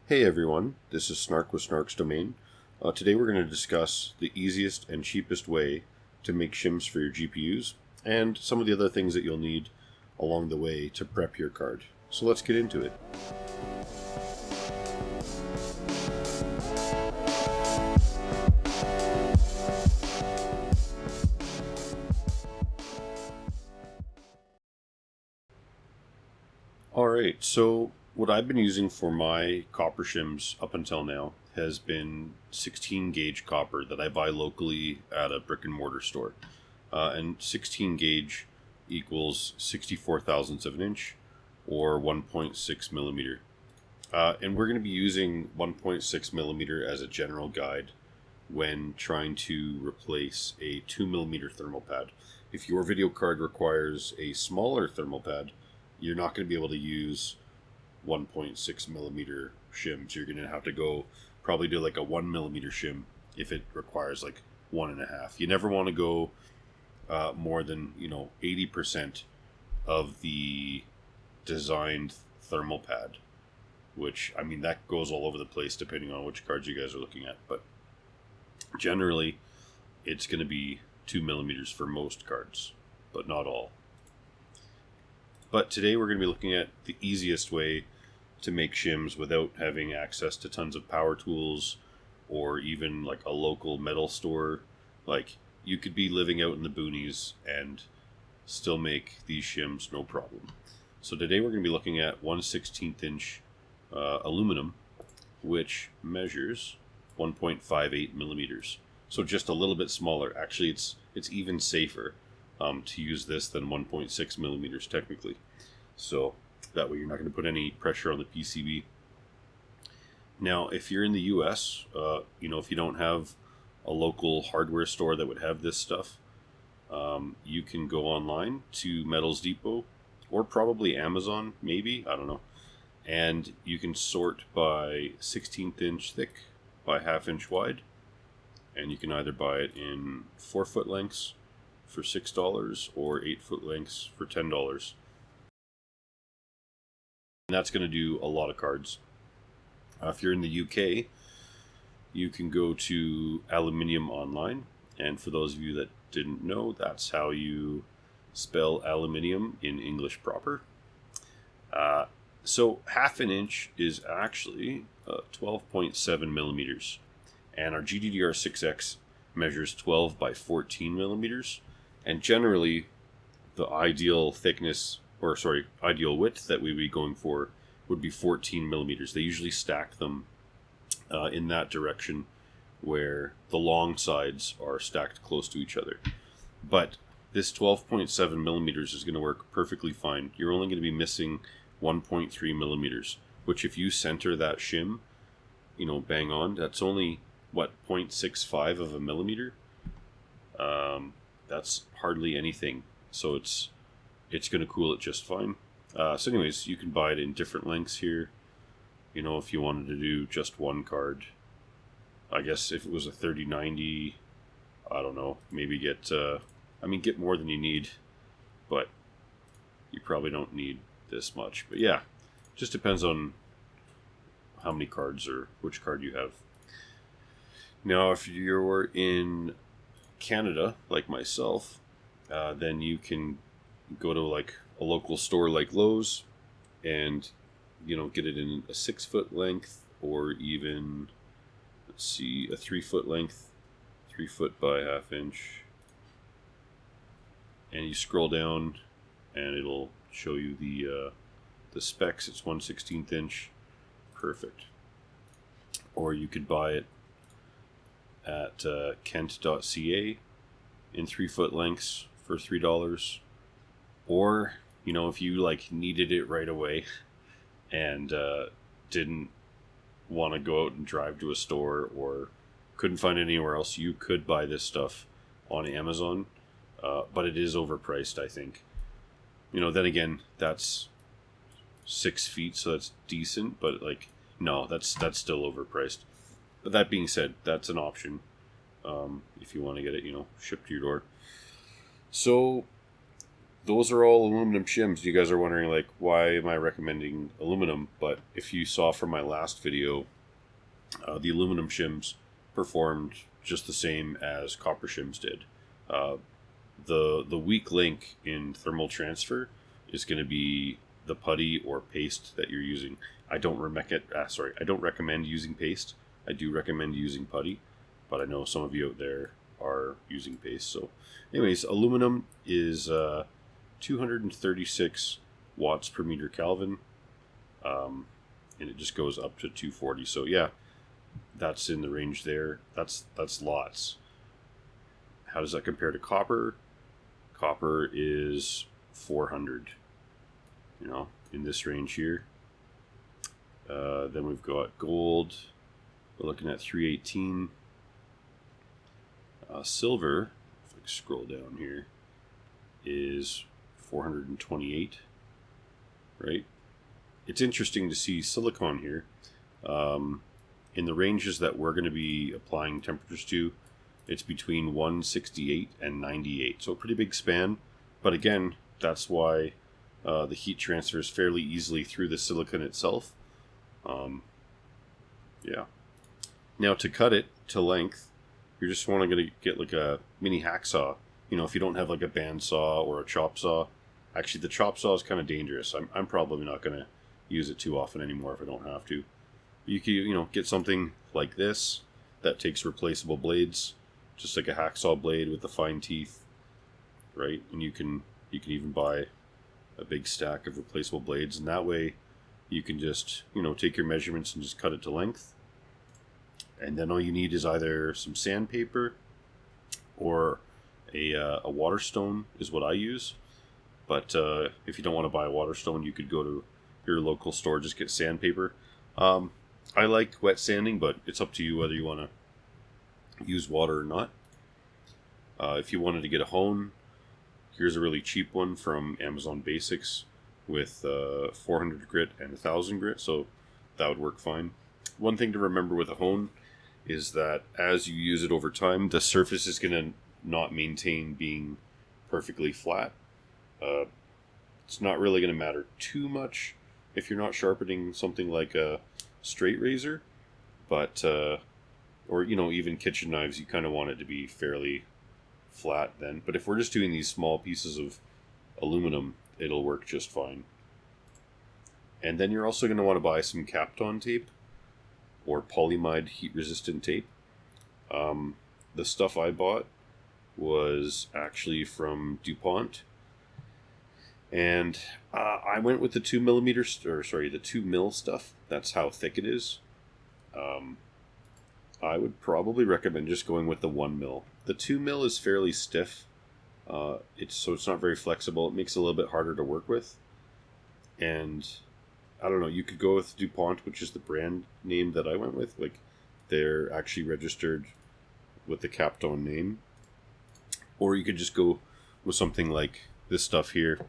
Hey everyone, this is Snark with Snark's Domain. Today we're going to discuss the easiest and cheapest way to make shims for your GPUs and some of the other things that you'll need along the way to prep your card. So let's get into it. Alright, so what I've been using for my copper shims up until now has been 16 gauge copper that I buy locally at a brick and mortar store. And 16 gauge equals 64 thousandths of an inch or 1.6 millimeter. And we're going to be using 1.6 millimeter as a general guide when trying to replace a 2 millimeter thermal pad. If your video card requires a smaller thermal pad, you're not going to be able to use 1.6 millimeter shims. You're going to have to go probably do like a 1 millimeter shim if it requires like 1.5. You never want to go more than 80% of the designed thermal pad, which I mean that goes all over the place depending on which cards you guys are looking at, but generally it's going to be 2 millimeters for most cards, but not all. But today we're going to be looking at the easiest way to make shims without having access to tons of power tools or even like a local metal store. Like, you could be living out in the boonies and still make these shims no problem. So today we're going to be looking at 1/16 inch aluminum, which measures 1.58 millimeters. So just a little bit smaller. Actually, it's even safer to use this than 1.6 millimeters technically. So that way you're not going to put any pressure on the PCB. Now, if you're in the US, if you don't have a local hardware store that would have this stuff, you can go online to Metals Depot or probably Amazon, maybe, I don't know. And you can sort by 16th inch thick by 1/2 inch wide. And you can either buy it in 4-foot lengths for $6 or 8-foot lengths for $10. And that's going to do a lot of cards. If you're in the UK, you can go to Aluminium Online. And for those of you that didn't know, that's how you spell aluminium in English proper. So 1/2 inch is actually 12.7 millimeters. And our GDDR6X measures 12 by 14 millimeters. And generally, the ideal ideal width that we'd be going for would be 14 millimeters. They usually stack them in that direction where the long sides are stacked close to each other. But this 12.7 millimeters is going to work perfectly fine. You're only going to be missing 1.3 millimeters, which if you center that shim, bang on, that's only, 0.65 of a millimeter? That's hardly anything. So it's going to cool it just fine. So anyways, you can buy it in different lengths here. If you wanted to do just one card, I guess if it was a 3090, I don't know, maybe get more than you need, but you probably don't need this much. But yeah, just depends on how many cards or which card you have. Now, if you're in Canada, like myself, then you can go to like a local store like Lowe's and, get it in a 6-foot length or even, a 3-foot length, 3-foot by 1/2 inch. And you scroll down and it'll show you the specs. It's 1/16 inch. Perfect. Or you could buy it at kent.ca in 3-foot lengths for $3. Or, if you needed it right away and didn't want to go out and drive to a store or couldn't find it anywhere else, you could buy this stuff on Amazon, but it is overpriced, I think. Then again, that's 6 feet, so that's decent, but no, that's still overpriced. But that being said, that's an option if you want to get it, shipped to your door. So those are all aluminum shims. You guys are wondering, like, why am I recommending aluminum? But if you saw from my last video, the aluminum shims performed just the same as copper shims did. The weak link in thermal transfer is going to be the putty or paste that you're using. I don't recommend using paste. I do recommend using putty, but I know some of you out there are using paste. So, anyways, aluminum is 236 watts per meter Kelvin, and it just goes up to 240. So yeah, that's in the range there. That's lots. How does that compare to copper? Copper is 400. You know, in this range here. Then we've got gold. We're looking at 318. Silver, if I scroll down here, is 428. Right? It's interesting to see silicon here. In the ranges that we're going to be applying temperatures to, it's between 168 and 98. So a pretty big span. But again, that's why the heat transfers fairly easily through the silicon itself. Yeah. Now to cut it to length, you're just going to get like a mini hacksaw. You know, if you don't have like a bandsaw or a chop saw. Actually, the chop saw is kind of dangerous. I'm probably not going to use it too often anymore if I don't have to. You can, get something like this that takes replaceable blades, just like a hacksaw blade with the fine teeth, right? And you can even buy a big stack of replaceable blades, and that way you can just take your measurements and just cut it to length. And then all you need is either some sandpaper or a water stone is what I use. But if you don't want to buy a water stone, you could go to your local store, just get sandpaper. I like wet sanding, but it's up to you whether you want to use water or not. If you wanted to get a hone, here's a really cheap one from Amazon Basics with 400 grit and 1000 grit, so that would work fine. One thing to remember with a hone is that as you use it over time, the surface is going to not maintain being perfectly flat. It's not really going to matter too much if you're not sharpening something like a straight razor, but or even kitchen knives, you kind of want it to be fairly flat then. But if we're just doing these small pieces of aluminum, it'll work just fine. And then you're also going to want to buy some Kapton tape or polyamide heat resistant tape. The stuff I bought was actually from DuPont, and I went with the 2 mil stuff. That's how thick it is. I would probably recommend just going with the 1 mil. The 2 mil is fairly stiff. It's not very flexible. It makes it a little bit harder to work with. And I don't know, you could go with DuPont, which is the brand name that I went with. Like, they're actually registered with the Kapton name. Or you could just go with something like this stuff here.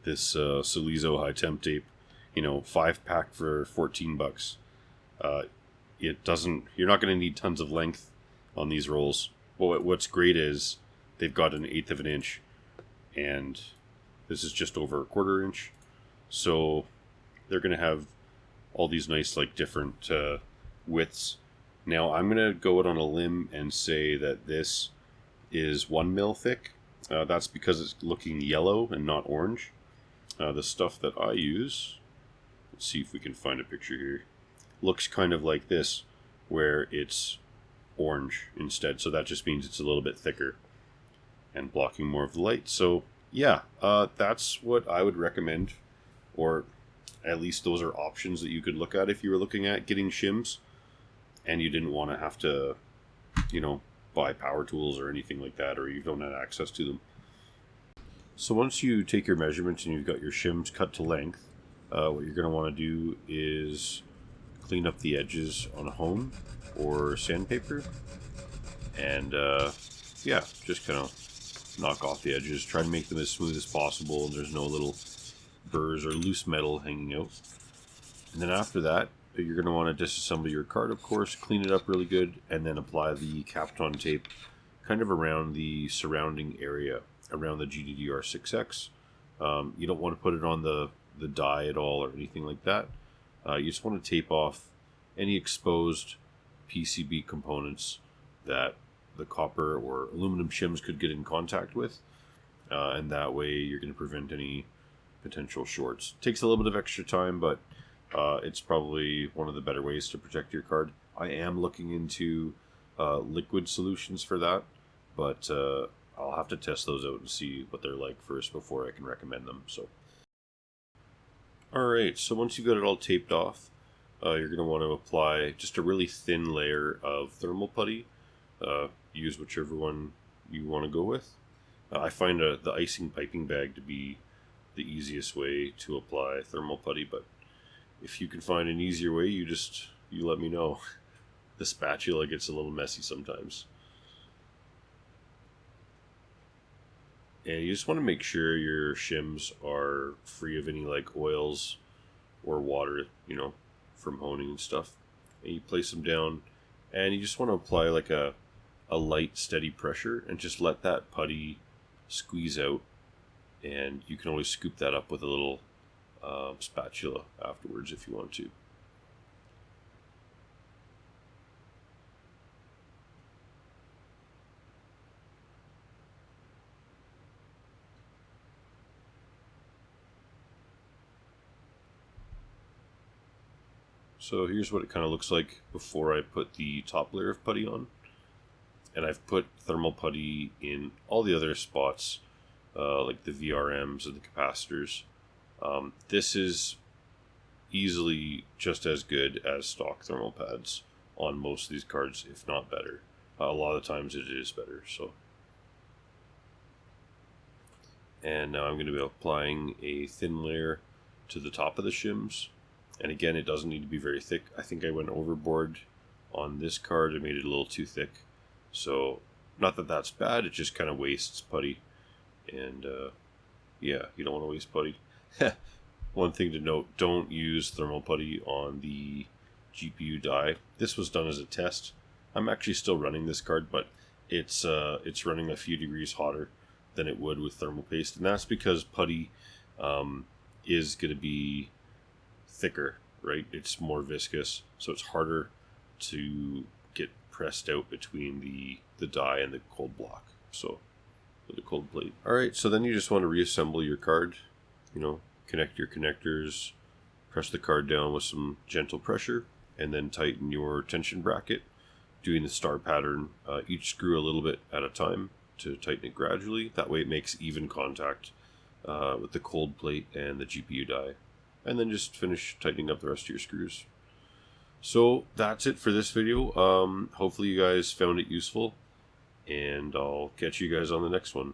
This Solizo high temp tape. 5-pack for $14. You're not going to need tons of length on these rolls. Well, what's great is they've got an 1/8 of an inch, and this is just over a 1/4 inch. So they're going to have all these nice, like, different widths. Now I'm going to go out on a limb and say that this is 1 mil thick. That's because it's looking yellow and not orange. The stuff that I use, let's see if we can find a picture here, looks kind of like this, where it's orange instead. So that just means it's a little bit thicker and blocking more of the light. So yeah, that's what I would recommend, or at least those are options that you could look at if you were looking at getting shims and you didn't want to have to, buy power tools or anything like that, or you don't have access to them. So once you take your measurements and you've got your shims cut to length, what you're going to want to do is clean up the edges on a hone or sandpaper, and just kind of knock off the edges. Try to make them as smooth as possible and there's no little burrs or loose metal hanging out. And then after that, you're going to want to disassemble your card, of course, clean it up really good, and then apply the Kapton tape kind of around the surrounding area, around the GDDR6X. You don't want to put it on the die at all or anything like that. You just want to tape off any exposed PCB components that the copper or aluminum shims could get in contact with, and that way you're going to prevent any potential shorts. Takes a little bit of extra time, but it's probably one of the better ways to protect your card. I am looking into liquid solutions for that, but I'll have to test those out and see what they're like first before I can recommend them. So, alright, so once you've got it all taped off, you're going to want to apply just a really thin layer of thermal putty. Use whichever one you want to go with. I find the icing piping bag to be the easiest way to apply thermal putty, but if you can find an easier way, you let me know. The spatula gets a little messy sometimes. And you just want to make sure your shims are free of any like oils or water, from honing and stuff. And you place them down, and you just want to apply like a light, steady pressure, and just let that putty squeeze out. And you can always scoop that up with a little spatula afterwards if you want to. So here's what it kind of looks like before I put the top layer of putty on. And I've put thermal putty in all the other spots, like the VRMs and the capacitors. This is easily just as good as stock thermal pads on most of these cards, if not better. A lot of times it is better. And now I'm going to be applying a thin layer to the top of the shims. And again, it doesn't need to be very thick. I think I went overboard on this card. I made it a little too thick. So, not that that's bad, it just kind of wastes putty. And, yeah, you don't want to waste putty. One thing to note, don't use thermal putty on the GPU die. This was done as a test. I'm actually still running this card, but it's running a few degrees hotter than it would with thermal paste. And that's because putty is going to be thicker, right? It's more viscous, so it's harder to get pressed out between the die and the cold block, so the cold plate. Alright, so then you just want to reassemble your card, connect your connectors, press the card down with some gentle pressure, and then tighten your tension bracket, doing the star pattern, each screw a little bit at a time to tighten it gradually. That way it makes even contact with the cold plate and the GPU die. And then just finish tightening up the rest of your screws. So that's it for this video. Hopefully you guys found it useful, and I'll catch you guys on the next one.